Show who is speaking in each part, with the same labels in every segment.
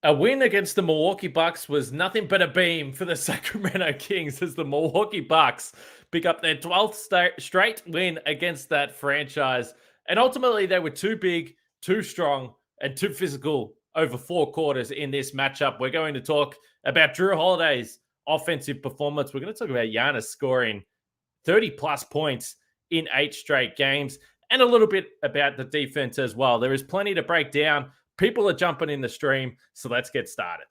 Speaker 1: A win against the Milwaukee Bucks was nothing but a beam for the Sacramento Kings as the Milwaukee Bucks pick up their 12th straight win against that franchise. And ultimately, they were too big, too strong, and too physical over 4 quarters in this matchup. We're going to talk about Jrue Holiday's offensive performance. We're going to talk about Giannis scoring 30-plus points in 8 straight games, and a little bit about the defense as well. There is plenty to break down. People are jumping in the stream, so let's get started.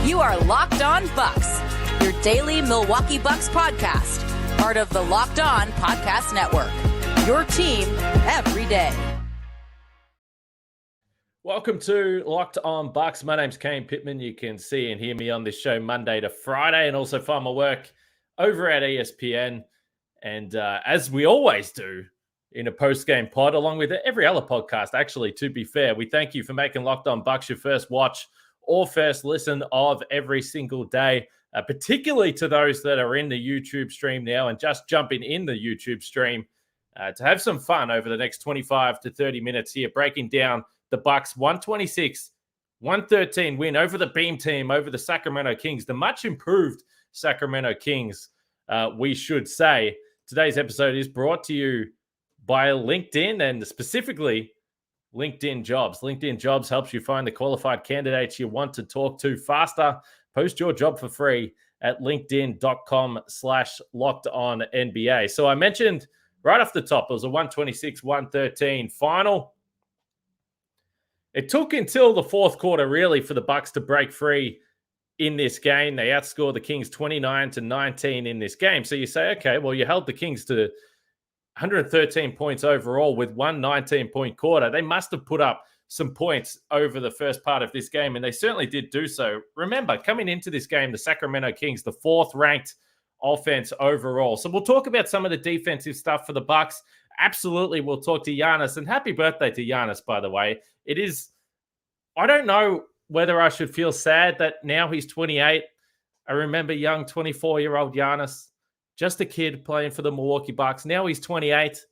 Speaker 2: You are Locked On Bucks, your daily Milwaukee Bucks podcast, part of the Locked On Podcast Network, your team every day.
Speaker 1: Welcome to Locked On Bucks. My name's Kane Pittman. You can see and hear me on this show Monday to Friday, and also find my work over at ESPN. And as we always do, in a post-game pod, along with every other podcast, actually, to be fair. We thank you for making Locked On Bucks your first watch or first listen of every single day, particularly to those that are in the YouTube stream now and just jumping in the YouTube stream to have some fun over the next 25 to 30 minutes here, breaking down the Bucks 126-113 win over the Beam team, over the Sacramento Kings, the much improved Sacramento Kings, we should say. Today's episode is brought to you by LinkedIn, and specifically LinkedIn Jobs. LinkedIn Jobs helps you find the qualified candidates you want to talk to faster. Post your job for free at linkedin.com/lockedonnba. So I mentioned right off the top, it was a 126-113 final. It took until the fourth quarter, really, for the Bucks to break free in this game. They outscored the Kings 29-19 in this game. So you say, okay, well, you held the Kings to 113 points overall with one 19-point quarter. They must have put up some points over the first part of this game, and they certainly did do so. Remember, coming into this game, the Sacramento Kings, the 4th-ranked offense overall. So we'll talk about some of the defensive stuff for the Bucks. Absolutely, we'll talk to Giannis, and happy birthday to Giannis, by the way. It is, I don't know whether I should feel sad that now he's 28. I remember young 24-year-old Giannis, just a kid playing for the Milwaukee Bucks. Now he's 28.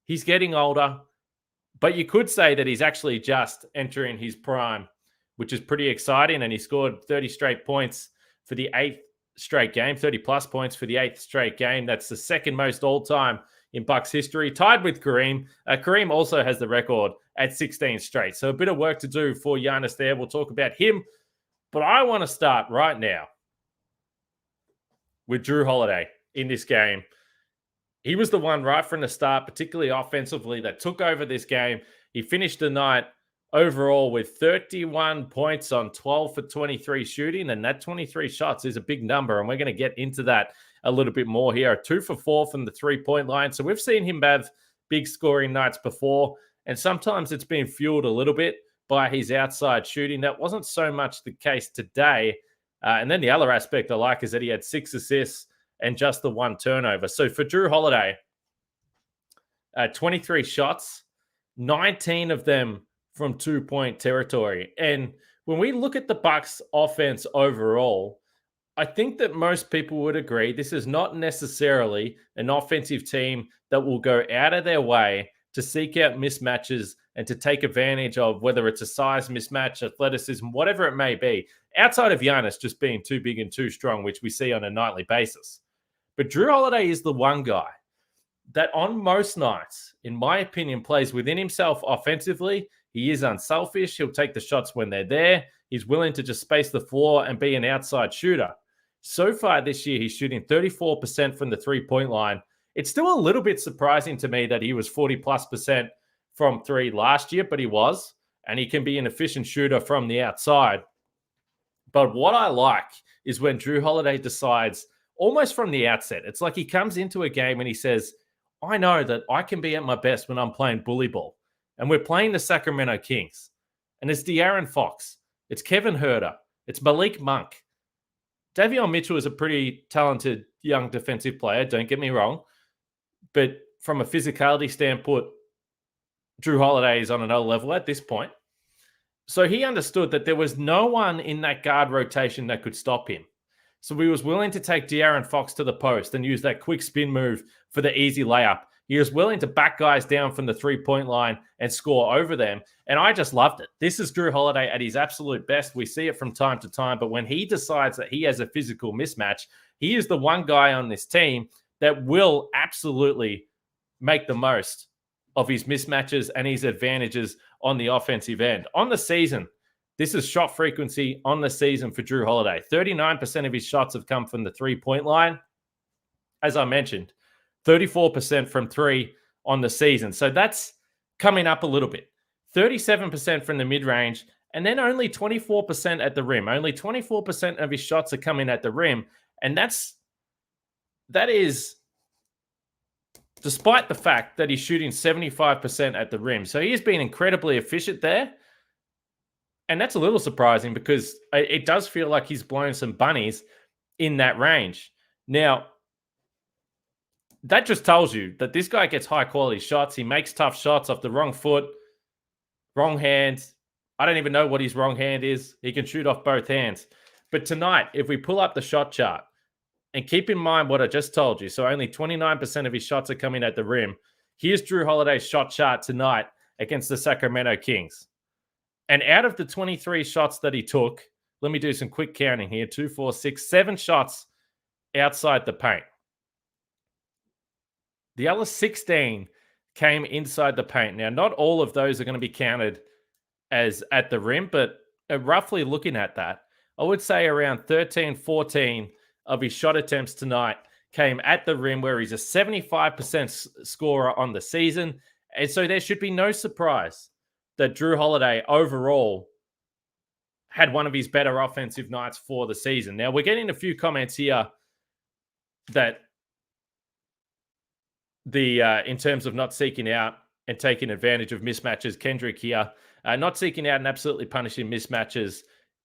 Speaker 1: He's getting older. But you could say that he's actually just entering his prime, which is pretty exciting. And he scored 30 straight points for the 8th straight game, 30-plus points for the 8th straight game. That's the second most all-time in Bucks history, tied with Kareem. Kareem also has the record at 16 straight. So a bit of work to do for Giannis there. We'll talk about him. But I want to start right now with Jrue Holiday. In this game, he was the one right from the start, particularly offensively, that took over this game. He finished the night overall with 31 points on 12 for 23 shooting, and that 23 shots is a big number, and we're going to get into that a little bit more here. 2 for 4 from the three-point line, so we've seen him have big scoring nights before, and sometimes it's been fueled a little bit by his outside shooting. That wasn't so much the case today, and then the other aspect I like is that he had 6 assists and just the 1 turnover. So for Jrue Holiday, 23 shots, 19 of them from 2-point territory. And when we look at the Bucks offense overall, I think that most people would agree this is not necessarily an offensive team that will go out of their way to seek out mismatches and to take advantage of whether it's a size mismatch, athleticism, whatever it may be, outside of Giannis just being too big and too strong, which we see on a nightly basis. But Jrue Holiday is the one guy that on most nights, in my opinion, plays within himself offensively. He is unselfish. He'll take the shots when they're there. He's willing to just space the floor and be an outside shooter. So far this year, he's shooting 34% from the three-point line. It's still a little bit surprising to me that he was 40+% from three last year, but he was. And he can be an efficient shooter from the outside. But what I like is when Jrue Holiday decides, almost from the outset, it's like he comes into a game and he says, I know that I can be at my best when I'm playing bully ball. And we're playing the Sacramento Kings. And it's De'Aaron Fox. It's Kevin Huerter. It's Malik Monk. Davion Mitchell is a pretty talented young defensive player, don't get me wrong. But from a physicality standpoint, Jrue Holiday is on another level at this point. So he understood that there was no one in that guard rotation that could stop him. So he was willing to take De'Aaron Fox to the post and use that quick spin move for the easy layup He was willing to back guys down from the three-point line and score over them. And I just loved it. This is Jrue Holiday at his absolute best. We see it from time to time. But when he decides that he has a physical mismatch, he is the one guy on this team that will absolutely make the most of his mismatches and his advantages on the offensive end. On the season, this is shot frequency on the season for Jrue Holiday. 39% of his shots have come from the three-point line. As I mentioned, 34% from three on the season. So that's coming up a little bit. 37% from the mid-range, and then only 24% at the rim. Only 24% of his shots are coming at the rim. And that is despite the fact that he's shooting 75% at the rim. So he has been incredibly efficient there. And that's a little surprising because it does feel like he's blown some bunnies in that range. Now, that just tells you that this guy gets high-quality shots. He makes tough shots off the wrong foot, wrong hands. I don't even know what his wrong hand is. He can shoot off both hands. But tonight, if we pull up the shot chart, and keep in mind what I just told you, so only 29% of his shots are coming at the rim. Here's Jrue Holiday's shot chart tonight against the Sacramento Kings. And out of the 23 shots that he took, let me do some quick counting here. 2, 4, 6, 7 shots outside the paint. The other 16 came inside the paint. Now, not all of those are going to be counted as at the rim, but roughly looking at that, I would say around 13, 14 of his shot attempts tonight came at the rim, where he's a 75% scorer on the season. And so there should be no surprise that Jrue Holiday overall had one of his better offensive nights for the season. Now, we're getting a few comments here that in terms of not seeking out and taking advantage of mismatches, Kendrick here, not seeking out and absolutely punishing mismatches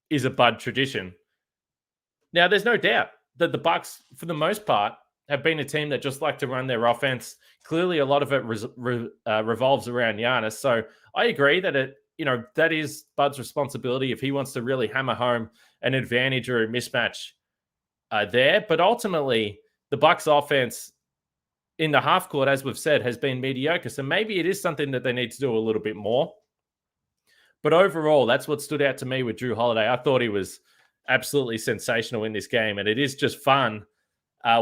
Speaker 1: is a Bud tradition. Now, there's no doubt that the Bucks, for the most part, have been a team that just like to run their offense. Clearly, a lot of it revolves around Giannis. So I agree that that is Bud's responsibility if he wants to really hammer home an advantage or a mismatch there. But ultimately, the Bucks offense in the half court, as we've said, has been mediocre. So maybe it is something that they need to do a little bit more. But overall, that's what stood out to me with Jrue Holiday. I thought he was absolutely sensational in this game. And it is just fun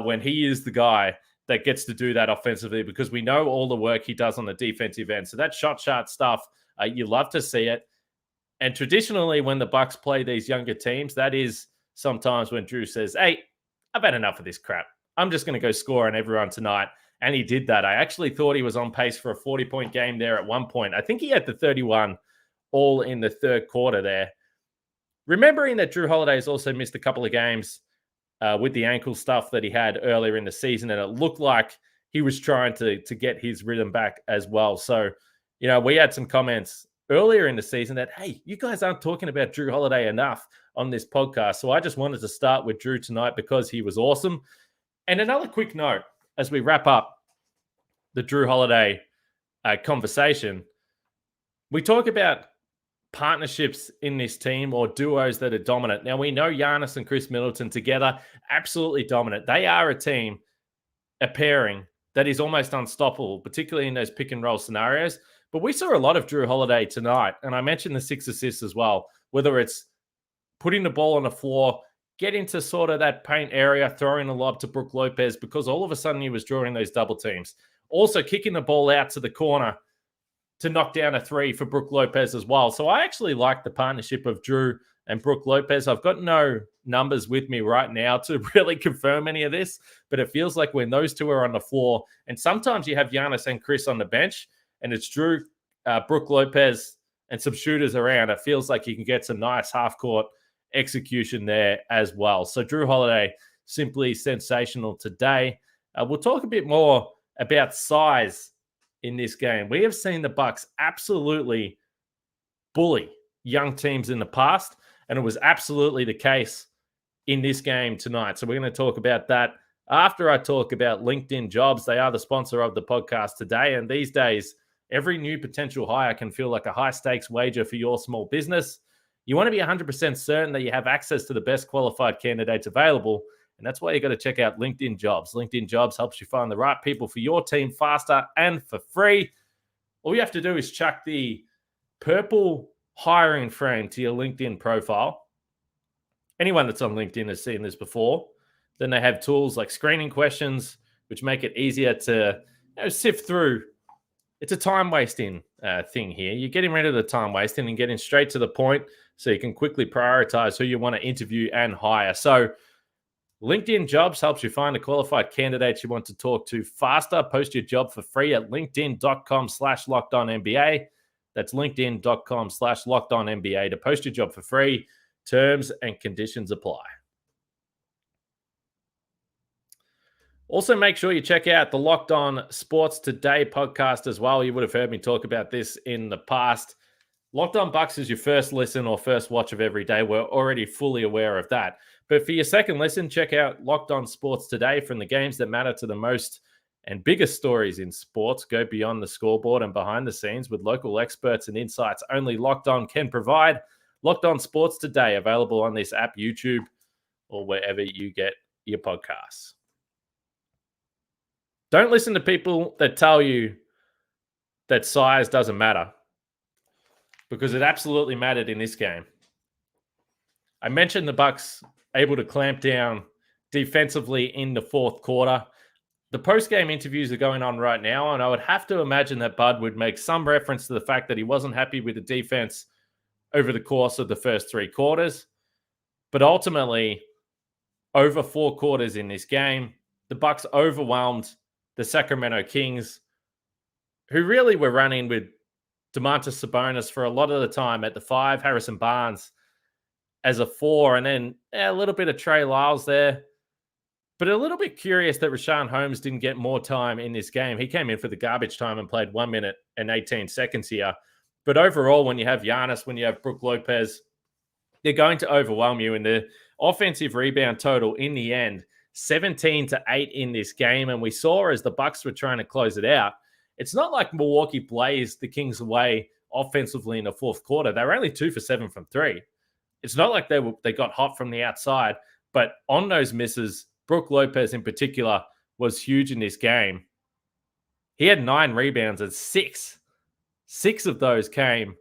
Speaker 1: when he is the guy that gets to do that offensively, because we know all the work he does on the defensive end. So that shot chart stuff, you love to see it. And traditionally, when the Bucks play these younger teams, that is sometimes when Jrue says, hey, I've had enough of this crap. I'm just going to go score on everyone tonight. And he did that. I actually thought he was on pace for a 40-point game there at one point. I think he had the 31 all in the third quarter there. Remembering that Jrue Holiday has also missed a couple of games with the ankle stuff that he had earlier in the season, and it looked like he was trying to get his rhythm back as well. So, we had some comments earlier in the season that, hey, you guys aren't talking about Jrue Holiday enough on this podcast. So I just wanted to start with Jrue tonight because he was awesome. And another quick note as we wrap up the Jrue Holiday conversation, we talk about partnerships in this team or duos that are dominant. Now, we know Giannis and Chris Middleton together, absolutely dominant. They are a team, a pairing that is almost unstoppable, particularly in those pick and roll scenarios. But we saw a lot of Jrue Holiday tonight, and I mentioned the 6 assists as well, whether it's putting the ball on the floor, getting to sort of that paint area, throwing a lob to Brook Lopez, because all of a sudden he was drawing those double teams. Also kicking the ball out to the corner to knock down a 3 for Brook Lopez as well. So I actually like the partnership of Jrue and Brook Lopez. I've got no numbers with me right now to really confirm any of this, but it feels like when those two are on the floor, and sometimes you have Giannis and Chris on the bench, and it's Jrue, Brook Lopez, and some shooters around, it feels like you can get some nice half-court execution there as well. So Jrue Holiday, simply sensational today. We'll talk a bit more about size in this game. We have seen the Bucks absolutely bully young teams in the past, and it was absolutely the case in this game tonight. So we're going to talk about that after I talk about LinkedIn Jobs. They are the sponsor of the podcast today, and these days, every new potential hire can feel like a high-stakes wager for your small business. You want to be 100% certain that you have access to the best qualified candidates available, And that's why you got to check out LinkedIn Jobs. LinkedIn Jobs helps you find the right people for your team faster and for free. All you have to do is chuck the purple hiring frame to your LinkedIn profile. Anyone that's on LinkedIn has seen this before. Then they have tools like screening questions, which make it easier to sift through. It's a time wasting thing here. You're getting rid of the time wasting and getting straight to the point so you can quickly prioritize who you want to interview and hire. So LinkedIn Jobs helps you find the qualified candidates you want to talk to faster. Post your job for free at linkedin.com/lockedonnba. That's linkedin.com/lockedonnba to post your job for free. Terms and conditions apply. Also, make sure you check out the Locked On Sports Today podcast as well. You would have heard me talk about this in the past. Locked On Bucks is your first listen or first watch of every day. We're already fully aware of that. But for your second listen, check out Locked On Sports Today. From the games that matter to the most and biggest stories in sports, go beyond the scoreboard and behind the scenes with local experts and insights only Locked On can provide. Locked On Sports Today, available on this app, YouTube, or wherever you get your podcasts. Don't listen to people that tell you that size doesn't matter, because it absolutely mattered in this game. I mentioned the Bucks able to clamp down defensively in the fourth quarter. The post-game interviews are going on right now, and I would have to imagine that Bud would make some reference to the fact that he wasn't happy with the defense over the course of the first three quarters. But ultimately, over 4 quarters in this game, the Bucks overwhelmed the Sacramento Kings, who really were running with Domantas Sabonis for a lot of the time at the 5, Harrison Barnes as a 4, and then a little bit of Trey Lyles there. But a little bit curious that Richaun Holmes didn't get more time in this game. He came in for the garbage time and played 1 minute and 18 seconds here. But overall, when you have Giannis, when you have Brook Lopez, they're going to overwhelm you. And the offensive rebound total in the end, 17-8 in this game. And we saw as the Bucks were trying to close it out, it's not like Milwaukee blazed the Kings away offensively in the fourth quarter. They were only 2 for 7 from 3. It's not like they got hot from the outside, but on those misses, Brook Lopez in particular was huge in this game. He had 9 rebounds and 6 of those came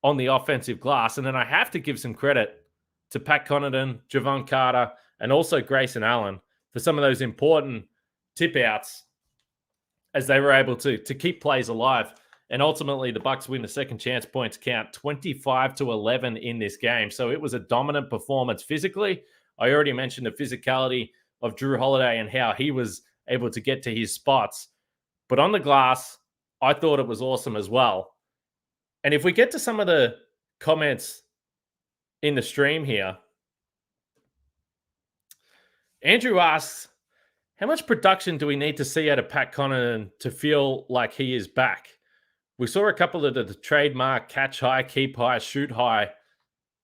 Speaker 1: on the offensive glass. And then I have to give some credit to Pat Connaughton, Javon Carter, and also Grayson Allen for some of those important tip outs as they were able to keep plays alive. And ultimately, the Bucks win the second chance points count 25-11 in this game. So it was a dominant performance physically. I already mentioned the physicality of Jrue Holiday and how he was able to get to his spots. But on the glass, I thought it was awesome as well. And if we get to some of the comments in the stream here, Andrew asks, how much production do we need to see out of Pat Connaughton to feel like he is back? We saw a couple of the trademark catch high, keep high, shoot high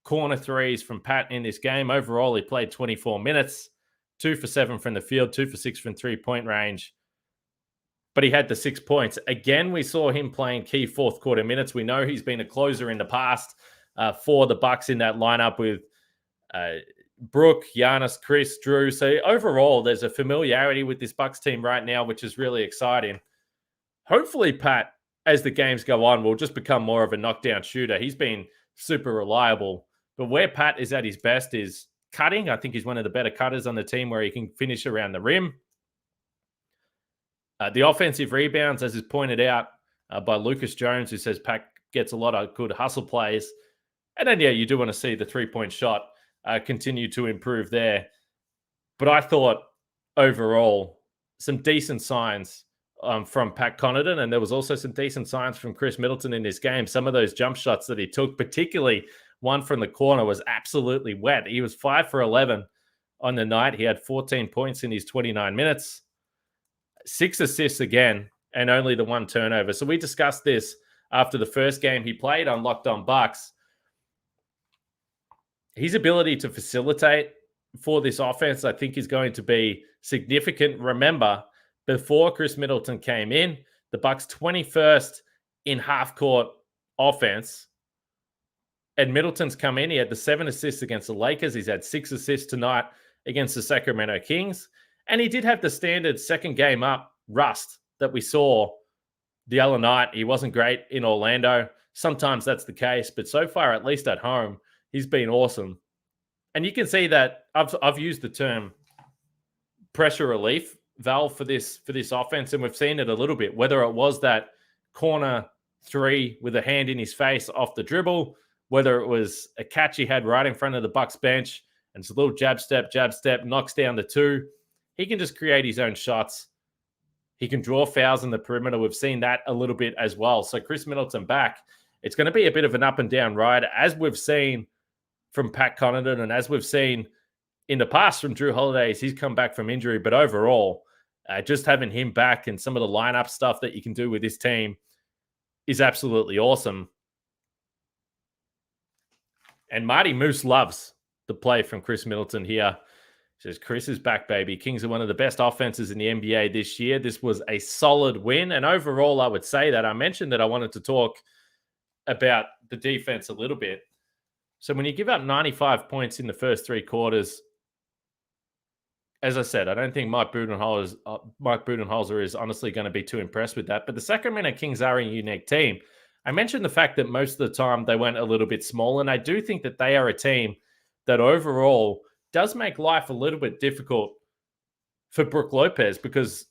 Speaker 1: corner threes from Pat in this game. Overall, he played 24 minutes, 2 for 7 from the field, 2 for 6 from 3-point range. But he had the 6 points. Again, we saw him playing key fourth quarter minutes. We know he's been a closer in the past for the Bucks in that lineup with Brook, Giannis, Chris, Jrue. So overall, there's a familiarity with this Bucks team right now, which is really exciting. Hopefully, Pat, as the games go on, will just become more of a knockdown shooter. He's been super reliable. But where Pat is at his best is cutting. I think he's one of the better cutters on the team where he can finish around the rim. The offensive rebounds, as is pointed out by Lucas Jones, who says Pat gets a lot of good hustle plays. And then, yeah, you do want to see the 3-point shot continue to improve there. But I thought overall, some decent signs from Pat Connaughton, and there was also some decent signs from Chris Middleton in this game. Some of those jump shots that he took, particularly one from the corner, was absolutely wet. He was 5 for 11 on the night. He had 14 points in his 29 minutes, 6 assists again, and only the 1 turnover. So we discussed this after the first game he played on Locked On Bucks. His ability to facilitate for this offense, I think, is going to be significant. Remember, before Chris Middleton came in, the Bucks 21st in half-court offense. And Middleton's come in. He had the 7 assists against the Lakers. He's had 6 assists tonight against the Sacramento Kings. And he did have the standard second game up rust that we saw the other night. He wasn't great in Orlando. Sometimes that's the case, but so far, at least at home, he's been awesome. And you can see that I've used the term pressure relief valve for this offense, and we've seen it a little bit, whether it was that corner three with a hand in his face off the dribble, whether it was a catch he had right in front of the Bucks bench, and it's a little jab step, knocks down the two. He can just create his own shots. He can draw fouls in the perimeter. We've seen that a little bit as well. So Chris Middleton back. It's going to be a bit of an up and down ride, as we've seen from Pat Connaughton and as we've seen in the past from Jrue Holiday. He's come back from injury, but overall, just having him back and some of the lineup stuff that you can do with this team is absolutely awesome. And Marty Moose loves the play from Chris Middleton here. He says, Chris is back, baby. Kings are one of the best offenses in the NBA this year. This was a solid win. And overall, I would say that I mentioned that I wanted to talk about the defense a little bit. So when you give up 95 points in the first three quarters, as I said, I don't think Mike Budenholzer is honestly going to be too impressed with that. But the Sacramento Kings are a unique team. I mentioned the fact that most of the time they went a little bit small, and I do think that they are a team that overall does make life a little bit difficult for Brook Lopez, because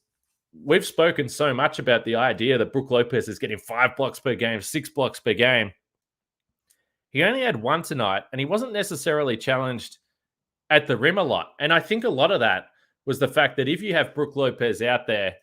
Speaker 1: we've spoken so much about the idea that Brook Lopez is getting 5 blocks per game, 6 blocks per game. He only had one tonight, and he wasn't necessarily challenged at the rim a lot. And I think a lot of that was the fact that if you have Brook Lopez out there,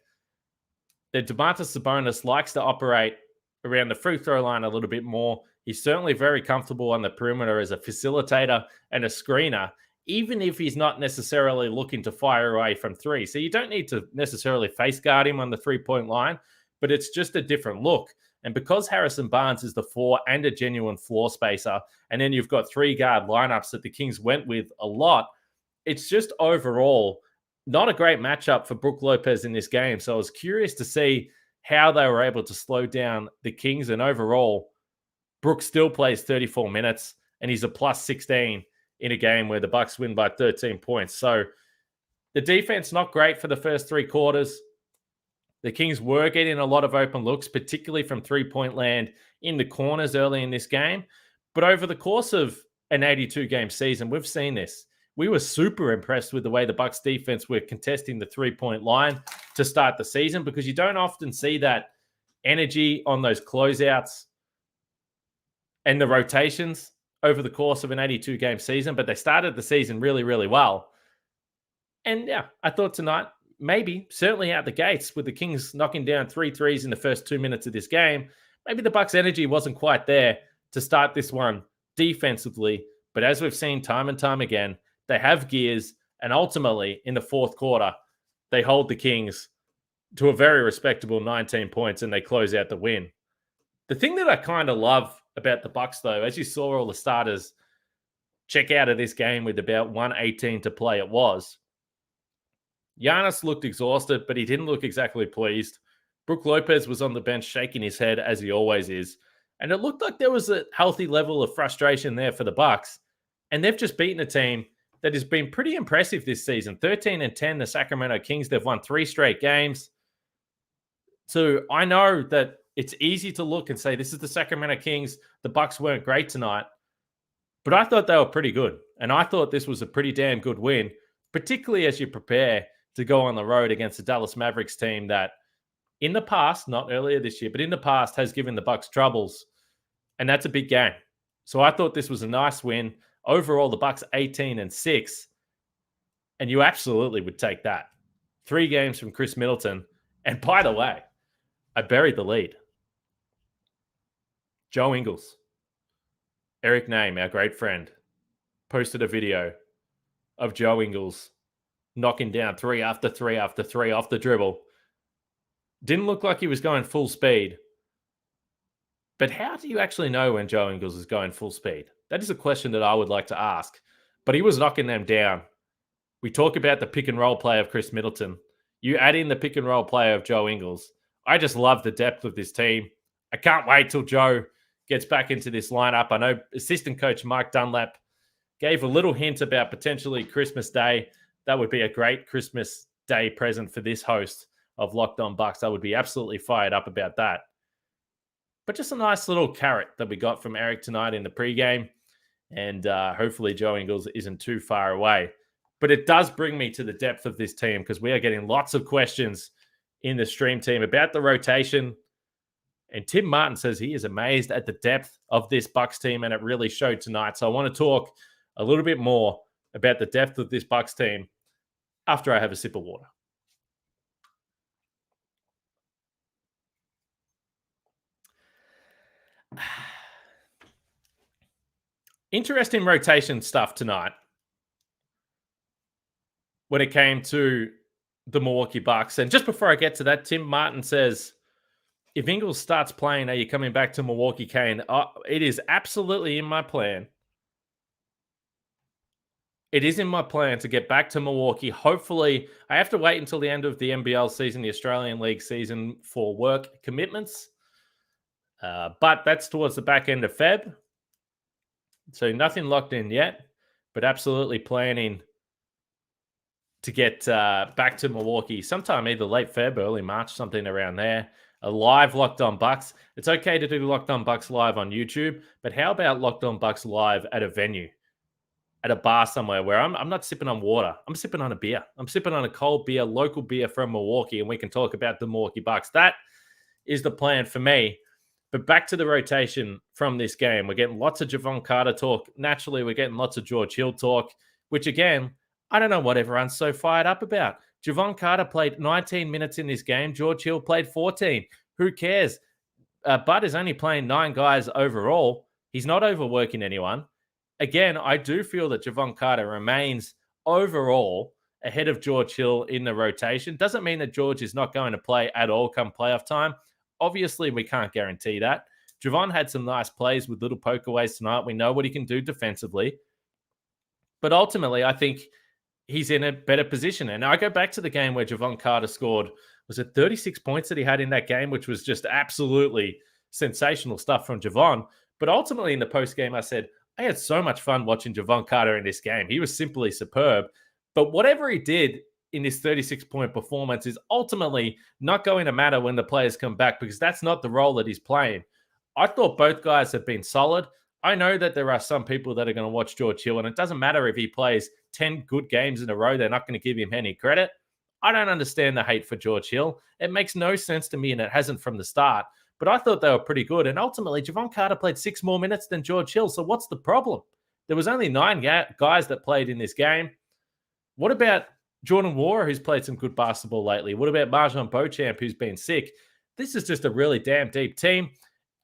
Speaker 1: that Domantas Sabonis likes to operate around the free throw line a little bit more. He's certainly very comfortable on the perimeter as a facilitator and a screener, even if he's not necessarily looking to fire away from three. So you don't need to necessarily face guard him on the three-point line, but it's just a different look. And because Harrison Barnes is the 4 and a genuine floor spacer, and then you've got 3-guard lineups that the Kings went with a lot, it's just overall not a great matchup for Brook Lopez in this game. So I was curious to see how they were able to slow down the Kings. And overall, Brook still plays 34 minutes, and he's a plus 16 in a game where the Bucks win by 13 points. So the defense, not great for the first three quarters. The Kings were getting a lot of open looks, particularly from three-point land in the corners early in this game. But over the course of an 82-game season, we've seen this. We were super impressed with the way the Bucks defense were contesting the three-point line to start the season, because you don't often see that energy on those closeouts and the rotations over the course of an 82-game season. But they started the season really, really well. And yeah, I thought tonight, maybe, certainly out the gates, with the Kings knocking down 3 threes in the first 2 minutes of this game, maybe the Bucks' energy wasn't quite there to start this one defensively. But as we've seen time and time again, they have gears, and ultimately, in the fourth quarter, they hold the Kings to a very respectable 19 points, and they close out the win. The thing that I kind of love about the Bucks, though, as you saw all the starters check out of this game with about 1:18 to play, it was Giannis looked exhausted, but he didn't look exactly pleased. Brook Lopez was on the bench shaking his head, as he always is. And it looked like there was a healthy level of frustration there for the Bucks. And they've just beaten a team that has been pretty impressive this season. 13-10, the Sacramento Kings. They've won 3 straight games. So I know that it's easy to look and say, this is the Sacramento Kings. The Bucks weren't great tonight. But I thought they were pretty good. And I thought this was a pretty damn good win, particularly as you prepare to go on the road against the Dallas Mavericks team that in the past, not earlier this year, but in the past has given the Bucks troubles. And that's a big game. So I thought this was a nice win. Overall, the Bucks 18-6. And you absolutely would take that. 3 games from Chris Middleton. And by the way, I buried the lead. Joe Ingles, Eric Name, our great friend, posted a video of Joe Ingles knocking down 3 after 3 after 3 off the dribble. Didn't look like he was going full speed. But how do you actually know when Joe Ingles is going full speed? That is a question that I would like to ask. But he was knocking them down. We talk about the pick and roll play of Chris Middleton. You add in the pick and roll play of Joe Ingles. I just love the depth of this team. I can't wait till Joe gets back into this lineup. I know assistant coach Mike Dunlap gave a little hint about potentially Christmas Day That would be a great Christmas Day present for this host of Locked On Bucks. I would be absolutely fired up about that. But just a nice little carrot that we got from Eric tonight in the pregame. And hopefully Joe Ingles isn't too far away. But it does bring me to the depth of this team because we are getting lots of questions in the stream team about the rotation. And Tim Martin says he is amazed at the depth of this Bucks team, and it really showed tonight. So I want to talk a little bit more about the depth of this Bucks team after I have a sip of water. Interesting rotation stuff tonight when it came to the Milwaukee Bucks. And just before I get to that, Tim Martin says, if Ingles starts playing, are you coming back to Milwaukee, Kane? It is absolutely in my plan. It is in my plan to get back to Milwaukee. Hopefully, I have to wait until the end of the NBL season, the Australian League season, for work commitments. But that's towards the back end of Feb. So nothing locked in yet, but absolutely planning to get back to Milwaukee sometime either late Feb, early March, something around there. A live Locked On Bucks. It's okay to do Locked On Bucks live on YouTube, but how about Locked On Bucks live at a venue, at a bar somewhere where I'm not sipping on water. I'm sipping on a beer. I'm sipping on a cold beer, local beer from Milwaukee, and we can talk about the Milwaukee Bucks. That is the plan for me. But back to the rotation from this game. We're getting lots of Jevon Carter talk. Naturally, we're getting lots of George Hill talk, which again, I don't know what everyone's so fired up about. Jevon Carter played 19 minutes in this game. George Hill played 14. Who cares? Bud is only playing 9 guys overall. He's not overworking anyone. Again, I do feel that Jevon Carter remains overall ahead of George Hill in the rotation. Doesn't mean that George is not going to play at all come playoff time. Obviously, we can't guarantee that. Jevon had some nice plays with little pokeaways tonight. We know what he can do defensively. But ultimately, I think he's in a better position. And I go back to the game where Jevon Carter scored, was it 36 points that he had in that game, which was just absolutely sensational stuff from Jevon. But ultimately in the postgame, I said, I had so much fun watching Jevon Carter in this game. He was simply superb. But whatever he did in this 36-point performance is ultimately not going to matter when the players come back because that's not the role that he's playing. I thought both guys have been solid. I know that there are some people that are going to watch George Hill, and it doesn't matter if he plays 10 good games in a row. They're not going to give him any credit. I don't understand the hate for George Hill. It makes no sense to me, and it hasn't from the start. But I thought they were pretty good. And ultimately, Jevon Carter played 6 more minutes than George Hill. So what's the problem? There was only 9 guys that played in this game. What about Jordan Wara, who's played some good basketball lately? What about Marjon Beauchamp, who's been sick? This is just a really damn deep team.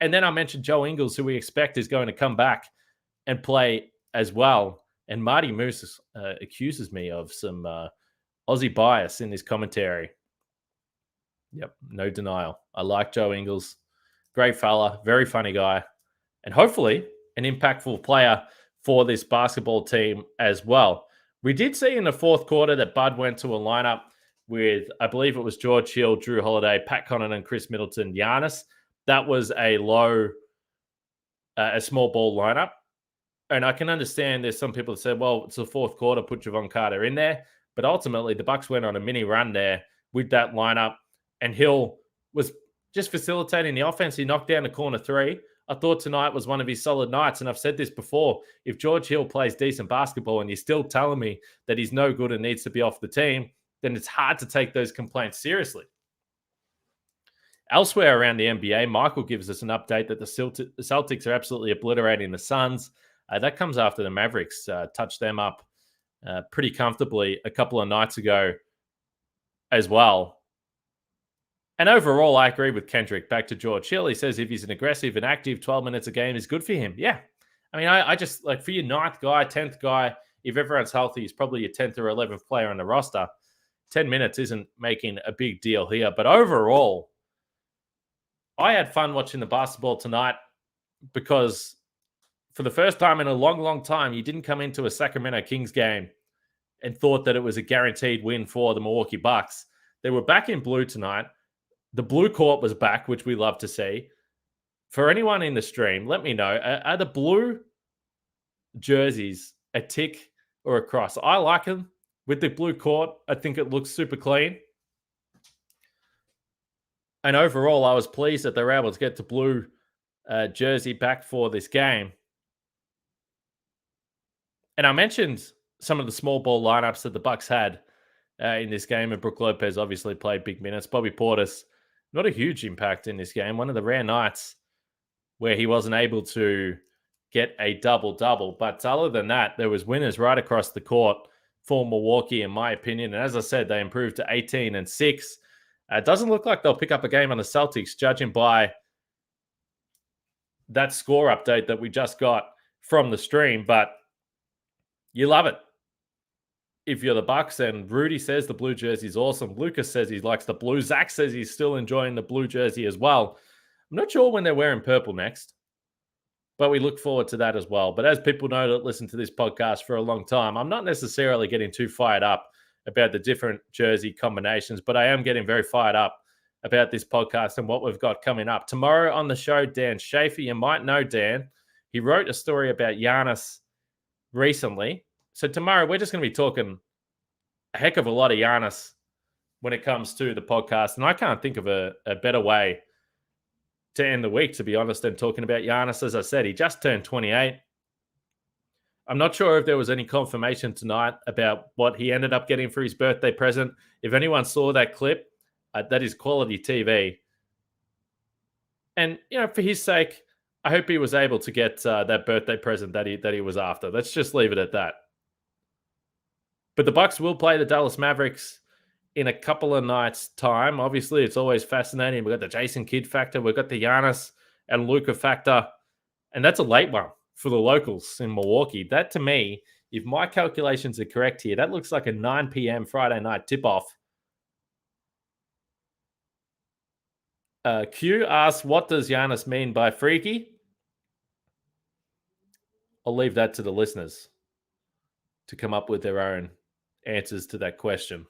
Speaker 1: And then I mentioned Joe Ingles, who we expect is going to come back and play as well. And Marty Moose accuses me of some Aussie bias in his commentary. Yep, no denial. I like Joe Ingles. Great fella, very funny guy. And hopefully an impactful player for this basketball team as well. We did see in the fourth quarter that Bud went to a lineup with, I believe it was George Hill, Jrue Holiday, Pat Connaughton, Chris Middleton, Giannis. That was a small ball lineup. And I can understand there's some people that said, well, it's the fourth quarter, put Jevon Carter in there. But ultimately, the Bucks went on a mini run there with that lineup. And Hill was just facilitating the offense. He knocked down the corner 3. I thought tonight was one of his solid nights. And I've said this before. If George Hill plays decent basketball and you're still telling me that he's no good and needs to be off the team, then it's hard to take those complaints seriously. Elsewhere around the NBA, Michael gives us an update that the Celtics are absolutely obliterating the Suns. That comes after the Mavericks touched them up pretty comfortably a couple of nights ago as well. And overall, I agree with Kendrick. Back to George Hill. He says if he's an aggressive and active 12 minutes a game is good for him. Yeah. I mean, I just, like, for your 9th guy, 10th guy, if everyone's healthy, he's probably your 10th or 11th player on the roster. 10 minutes isn't making a big deal here. But overall, I had fun watching the basketball tonight because for the first time in a long, long time, you didn't come into a Sacramento Kings game and thought that it was a guaranteed win for the Milwaukee Bucks. They were back in blue tonight. The blue court was back, which we love to see. For anyone in the stream, let me know, are the blue jerseys a tick or a cross? I like them with the blue court, I think it looks super clean. And overall, I was pleased that they were able to get the blue jersey back for this game. And I mentioned some of the small ball lineups that the Bucks had in this game, and Brook Lopez obviously played big minutes. Bobby Portis, not a huge impact in this game. One of the rare nights where he wasn't able to get a double-double. But other than that, there was winners right across the court for Milwaukee, in my opinion. And as I said, they improved to 18-6. It doesn't look like they'll pick up a game on the Celtics, judging by that score update that we just got from the stream. But you love it if you're the Bucks. And Rudy says the blue jersey is awesome. Lucas says he likes the blue. Zach says he's still enjoying the blue jersey as well. I'm not sure when they're wearing purple next, but we look forward to that as well. But as people know that listen to this podcast for a long time, I'm not necessarily getting too fired up about the different jersey combinations, but I am getting very fired up about this podcast and what we've got coming up. Tomorrow on the show, Dan Schaefer. You might know Dan. He wrote a story about Giannis recently. So tomorrow we're just going to be talking a heck of a lot of Giannis when it comes to the podcast. And I can't think of a better way to end the week, to be honest, than talking about Giannis. As I said, he just turned 28. I'm not sure if there was any confirmation tonight about what he ended up getting for his birthday present. If anyone saw that clip, that is quality TV. And, for his sake, I hope he was able to get that birthday present that he was after. Let's just leave it at that. But the Bucks will play the Dallas Mavericks in a couple of nights' time. Obviously, it's always fascinating. We've got the Jason Kidd factor. We've got the Giannis and Luka factor. And that's a late one for the locals in Milwaukee. That, to me, if my calculations are correct here, that looks like a 9 p.m. Friday night tip-off. Q asks, what does Giannis mean by freaky? I'll leave that to the listeners to come up with their own answers to that question.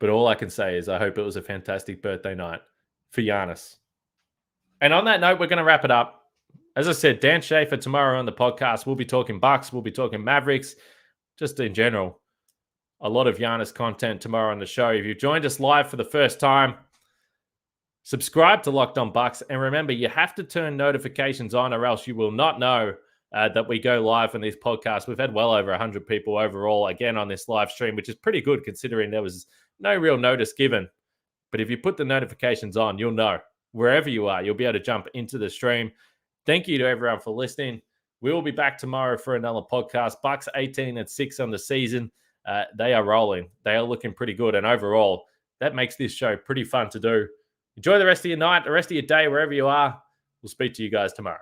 Speaker 1: But all I can say is I hope it was a fantastic birthday night for Giannis. And on that note, we're going to wrap it up. As I said, Dan Schaefer tomorrow on the podcast. We'll be talking Bucks. We'll be talking Mavericks. Just in general, a lot of Giannis content tomorrow on the show. If you've joined us live for the first time, subscribe to Locked On Bucks. And remember, you have to turn notifications on or else you will not know that we go live on this podcast. We've had well over 100 people overall, again, on this live stream, which is pretty good considering there was no real notice given. But if you put the notifications on, you'll know. Wherever you are, you'll be able to jump into the stream. Thank you to everyone for listening. We will be back tomorrow for another podcast. Bucks 18-6 on the season. They are rolling. They are looking pretty good. And overall, that makes this show pretty fun to do. Enjoy the rest of your night, the rest of your day, wherever you are. We'll speak to you guys tomorrow.